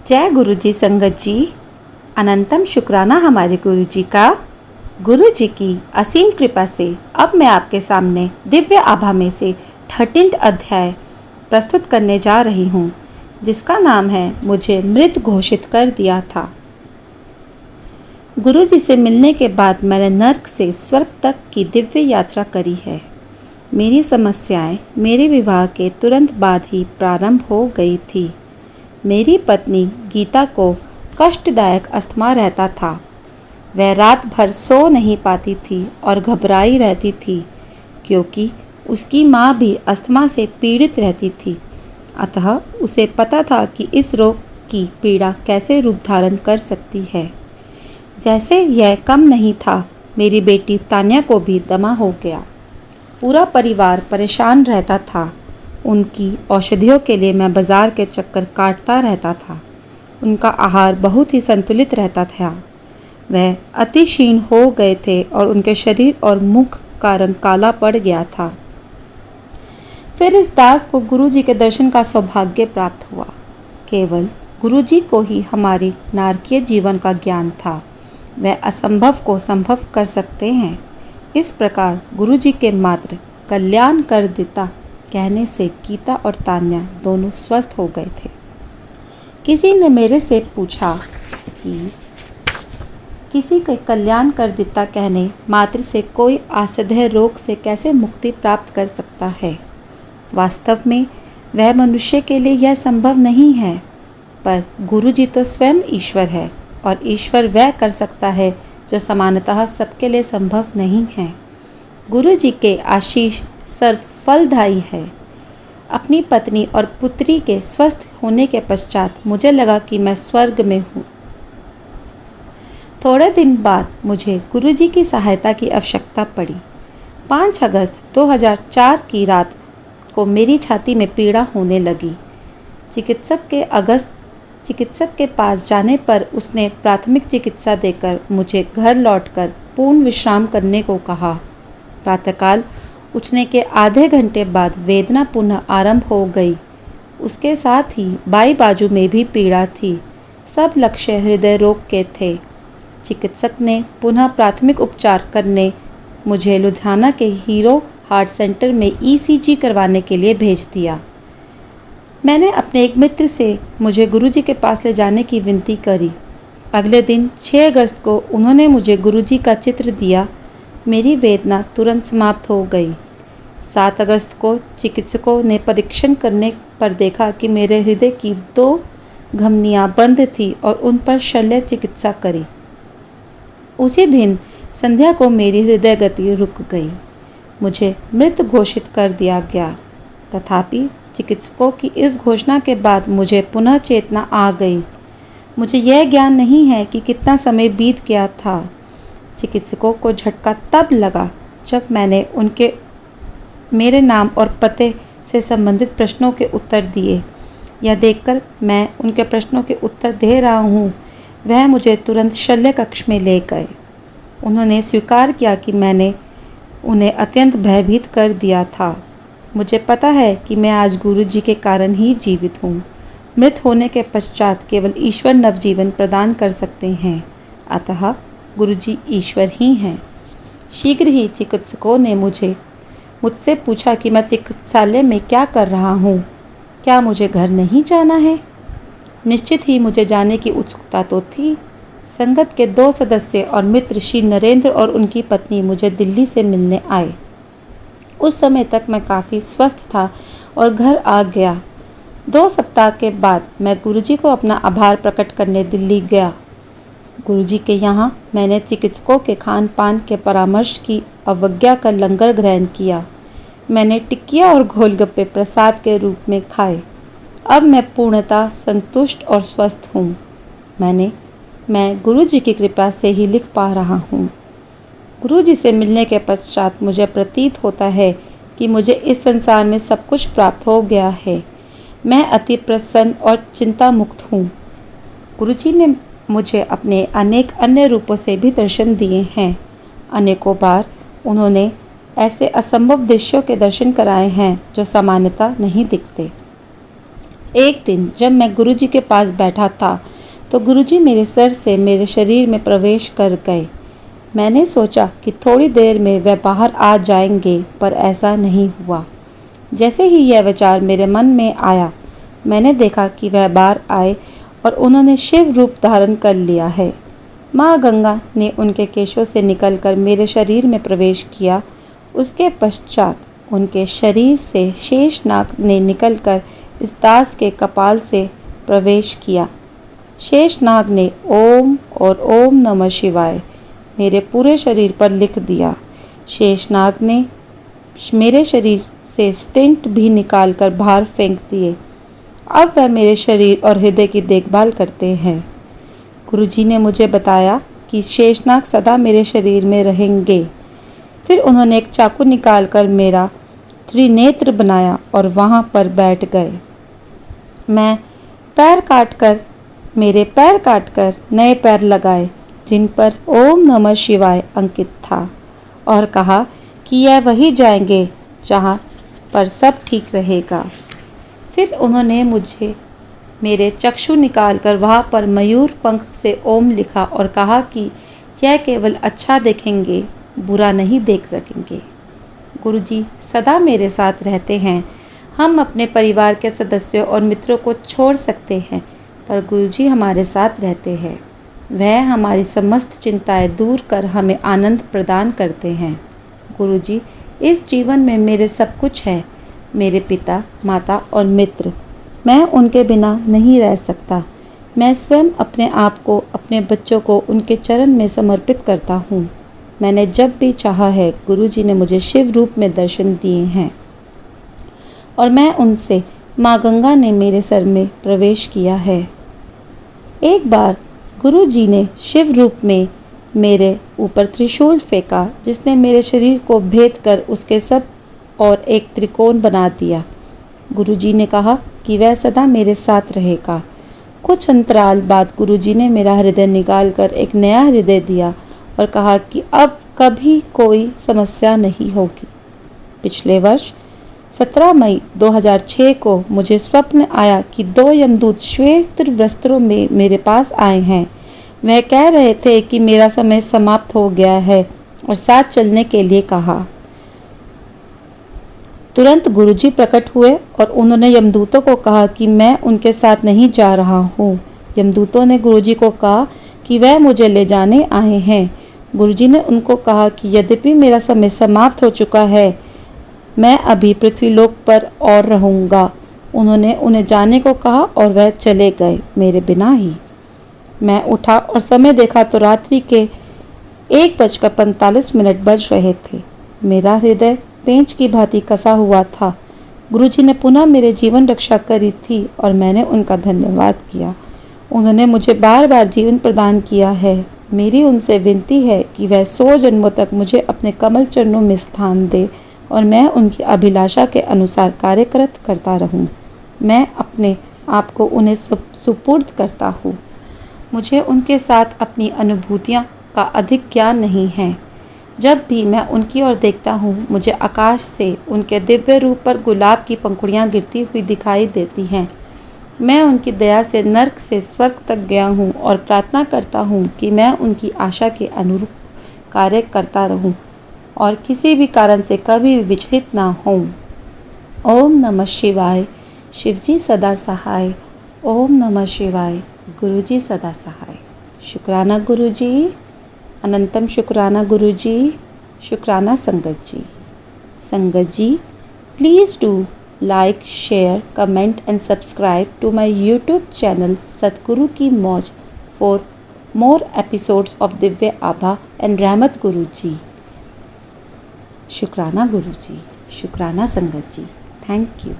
जय गुरु जी संगत जी। अनंतम शुक्राना हमारे गुरु जी का। गुरु जी की असीम कृपा से अब मैं आपके सामने दिव्य आभा में से 13 अध्याय प्रस्तुत करने जा रही हूँ, जिसका नाम है मुझे मृत घोषित कर दिया था। गुरु जी से मिलने के बाद मैंने नर्क से स्वर्ग तक की दिव्य यात्रा करी है। मेरी समस्याएं मेरे विवाह के तुरंत बाद ही प्रारंभ हो गई थी। मेरी पत्नी गीता को कष्टदायक अस्थमा रहता था। वह रात भर सो नहीं पाती थी और घबराई रहती थी, क्योंकि उसकी माँ भी अस्थमा से पीड़ित रहती थी। अतः उसे पता था कि इस रोग की पीड़ा कैसे रूप धारण कर सकती है। जैसे यह कम नहीं था, मेरी बेटी तान्या को भी दमा हो गया। पूरा परिवार परेशान रहता था। उनकी औषधियों के लिए मैं बाजार के चक्कर काटता रहता था। उनका आहार बहुत ही संतुलित रहता था। वह अति क्षीण हो गए थे और उनके शरीर और मुख का रंग काला पड़ गया था। फिर इस दास को गुरुजी के दर्शन का सौभाग्य प्राप्त हुआ। केवल गुरुजी को ही हमारी नारकीय जीवन का ज्ञान था। वह असंभव को संभव कर सकते हैं। इस प्रकार गुरुजी के मात्र कल्याण कर देता कहने से गीता और तान्या दोनों स्वस्थ हो गए थे। किसी ने मेरे से पूछा कि किसी के कल्याण कर देता कहने मात्र से कोई असह्य रोग से कैसे मुक्ति प्राप्त कर सकता है। वास्तव में वह मनुष्य के लिए यह संभव नहीं है, पर गुरुजी तो स्वयं ईश्वर है और ईश्वर वह कर सकता है जो सामान्यतः सबके लिए संभव नहीं है। गुरुजी के आशीष सर्व फलदायी है। अपनी पत्नी और पुत्री के स्वस्थ होने के पश्चात मुझे लगा कि मैं स्वर्ग में हूँ। थोड़े दिन बाद मुझे गुरुजी की सहायता की आवश्यकता पड़ी। 5 अगस्त 2004 की रात को मेरी छाती में पीड़ा होने लगी। चिकित्सक के पास जाने पर उसने प्राथमिक चिकित्सा देकर मुझे घर लौटकर पूर्ण विश्राम करने को कहा। प्रातःकाल उठने के आधे घंटे बाद वेदना पुनः आरंभ हो गई। उसके साथ ही बाईं बाजू में भी पीड़ा थी। सब लक्ष्य हृदय रोग के थे। चिकित्सक ने पुनः प्राथमिक उपचार करने मुझे लुधियाना के हीरो हार्ट सेंटर में ईसीजी करवाने के लिए भेज दिया। मैंने अपने एक मित्र से मुझे गुरुजी के पास ले जाने की विनती करी। अगले दिन 6 अगस्त को उन्होंने मुझे गुरुजी का चित्र दिया। मेरी वेदना तुरंत समाप्त हो गई। 7 अगस्त को चिकित्सकों ने परीक्षण करने पर देखा कि मेरे हृदय की 2 धमनियां बंद थी और उन पर शल्य चिकित्सा करी। उसी दिन संध्या को मेरी हृदय गति रुक गई। मुझे मृत घोषित कर दिया गया। तथापि चिकित्सकों की इस घोषणा के बाद मुझे पुनः चेतना आ गई। मुझे यह ज्ञान नहीं है कि कितना समय बीत गया था। चिकित्सकों को झटका तब लगा जब मैंने मेरे नाम और पते से संबंधित प्रश्नों के उत्तर दिए। यह देखकर मैं उनके प्रश्नों के उत्तर दे रहा हूँ, वह मुझे तुरंत शल्य कक्ष में ले गए। उन्होंने स्वीकार किया कि मैंने उन्हें अत्यंत भयभीत कर दिया था। मुझे पता है कि मैं आज गुरुजी के कारण ही जीवित हूँ। मृत होने के पश्चात केवल ईश्वर नवजीवन प्रदान कर सकते हैं। अतः गुरुजी ईश्वर ही हैं। शीघ्र ही चिकित्सकों ने मुझसे पूछा कि मैं चिकित्सालय में क्या कर रहा हूँ। क्या मुझे घर नहीं जाना है? निश्चित ही मुझे जाने की उत्सुकता तो थी। संगत के 2 सदस्य और मित्र श्री नरेंद्र और उनकी पत्नी मुझे दिल्ली से मिलने आए। उस समय तक मैं काफ़ी स्वस्थ था और घर आ गया। 2 सप्ताह के बाद मैं गुरुजी को अपना आभार प्रकट करने दिल्ली गया। गुरुजी के यहाँ मैंने चिकित्सकों के खान पान के परामर्श की अवज्ञा कर लंगर ग्रहण किया। मैंने टिक्किया और गोलगप्पे प्रसाद के रूप में खाए। अब मैं पूर्णतः संतुष्ट और स्वस्थ हूँ। मैं गुरुजी की कृपा से ही लिख पा रहा हूँ। गुरुजी से मिलने के पश्चात मुझे प्रतीत होता है कि मुझे इस संसार में सब कुछ प्राप्त हो गया है। मैं अति प्रसन्न और चिंता मुक्त हूँ। गुरुजी ने मुझे अपने अनेक अन्य रूपों से भी दर्शन दिए हैं। अनेकों बार उन्होंने ऐसे असंभव दृश्यों के दर्शन कराए हैं जो सामान्यतः नहीं दिखते। एक दिन जब मैं गुरुजी के पास बैठा था तो गुरुजी मेरे सर से मेरे शरीर में प्रवेश कर गए। मैंने सोचा कि थोड़ी देर में वह बाहर आ जाएंगे, पर ऐसा नहीं हुआ। जैसे ही यह विचार मेरे मन में आया, मैंने देखा कि वह बाहर आए और उन्होंने शिव रूप धारण कर लिया है। माँ गंगा ने उनके केशों से निकलकर मेरे शरीर में प्रवेश किया। उसके पश्चात उनके शरीर से शेषनाग ने निकलकर इस दास के कपाल से प्रवेश किया। शेषनाग ने ओम और ओम नमः शिवाय मेरे पूरे शरीर पर लिख दिया। शेषनाग ने मेरे शरीर से स्टेंट भी निकालकर बाहर फेंक दिए। अब वह मेरे शरीर और हृदय की देखभाल करते हैं। गुरुजी ने मुझे बताया कि शेषनाग सदा मेरे शरीर में रहेंगे। फिर उन्होंने एक चाकू निकालकर मेरा त्रिनेत्र बनाया और वहाँ पर बैठ गए। मेरे पैर काटकर नए पैर लगाए, जिन पर ओम नमः शिवाय अंकित था, और कहा कि यह वही जाएंगे जहाँ पर सब ठीक रहेगा। फिर उन्होंने मुझे मेरे चक्षु निकालकर वहाँ पर मयूर पंख से ओम लिखा और कहा कि यह केवल अच्छा देखेंगे, बुरा नहीं देख सकेंगे। गुरुजी सदा मेरे साथ रहते हैं। हम अपने परिवार के सदस्यों और मित्रों को छोड़ सकते हैं, पर गुरुजी हमारे साथ रहते हैं। वह हमारी समस्त चिंताएं दूर कर हमें आनंद प्रदान करते हैं। गुरुजी इस जीवन में मेरे सब कुछ है, मेरे पिता, माता और मित्र। मैं उनके बिना नहीं रह सकता। मैं स्वयं अपने आप को, अपने बच्चों को उनके चरण में समर्पित करता हूँ। मैंने जब भी चाहा है, गुरुजी ने मुझे शिव रूप में दर्शन दिए हैं और मैं उनसे माँ गंगा ने मेरे सर में प्रवेश किया है। एक बार गुरुजी ने शिव रूप में मेरे ऊपर त्रिशूल फेंका, जिसने मेरे शरीर को भेद कर उसके सब और एक त्रिकोण बना दिया। गुरुजी ने कहा कि वह सदा मेरे साथ रहेगा। कुछ अंतराल बाद गुरुजी ने मेरा हृदय निकालकर एक नया हृदय दिया और कहा कि अब कभी कोई समस्या नहीं होगी। पिछले वर्ष 17 मई 2006 को मुझे स्वप्न आया कि 2 यमदूत श्वेत वस्त्रों में मेरे पास आए हैं। वह कह रहे थे कि मेरा समय समाप्त हो गया है और साथ चलने के लिए कहा। तुरंत गुरुजी प्रकट हुए और उन्होंने यमदूतों को कहा कि मैं उनके साथ नहीं जा रहा हूँ। यमदूतों ने गुरुजी को कहा कि वह मुझे ले जाने आए हैं। गुरुजी ने उनको कहा कि यद्यपि मेरा समय समाप्त हो चुका है, मैं अभी पृथ्वीलोक पर और रहूँगा। उन्होंने उन्हें जाने को कहा और वह चले गए, मेरे बिना ही। मैं उठा और समय देखा तो रात्रि के 1:45 बज रहे थे। मेरा हृदय पेंच की भांति कसा हुआ था। गुरुजी ने पुनः मेरे जीवन रक्षा करी थी और मैंने उनका धन्यवाद किया। उन्होंने मुझे बार बार जीवन प्रदान किया है। मेरी उनसे विनती है कि वह 100 जन्मों तक मुझे अपने कमल चरणों में स्थान दे और मैं उनकी अभिलाषा के अनुसार कार्य करता रहूं। मैं अपने आप को उन्हें सुपुर्द करता हूँ। मुझे उनके साथ अपनी अनुभूतियाँ का अधिक ज्ञान नहीं है। जब भी मैं उनकी ओर देखता हूँ, मुझे आकाश से उनके दिव्य रूप पर गुलाब की पंखुड़ियाँ गिरती हुई दिखाई देती हैं। मैं उनकी दया से नर्क से स्वर्ग तक गया हूँ और प्रार्थना करता हूँ कि मैं उनकी आशा के अनुरूप कार्य करता रहूँ और किसी भी कारण से कभी भी विचलित ना हूँ। ओम नमः शिवाय। शिवजी सदा सहाय। ओम नमः शिवाय। गुरुजी सदा सहाय। शुक्राना गुरुजी। अनंतम शुक्राना गुरुजी। शुक्राना संगत जी। संगत जी, please do like, share, comment and subscribe to my YouTube channel Satguru Ki Mauj for more episodes of Divya Abha and Rahmat Guruji. Shukrana Guruji. Shukrana Sangat ji. Thank you.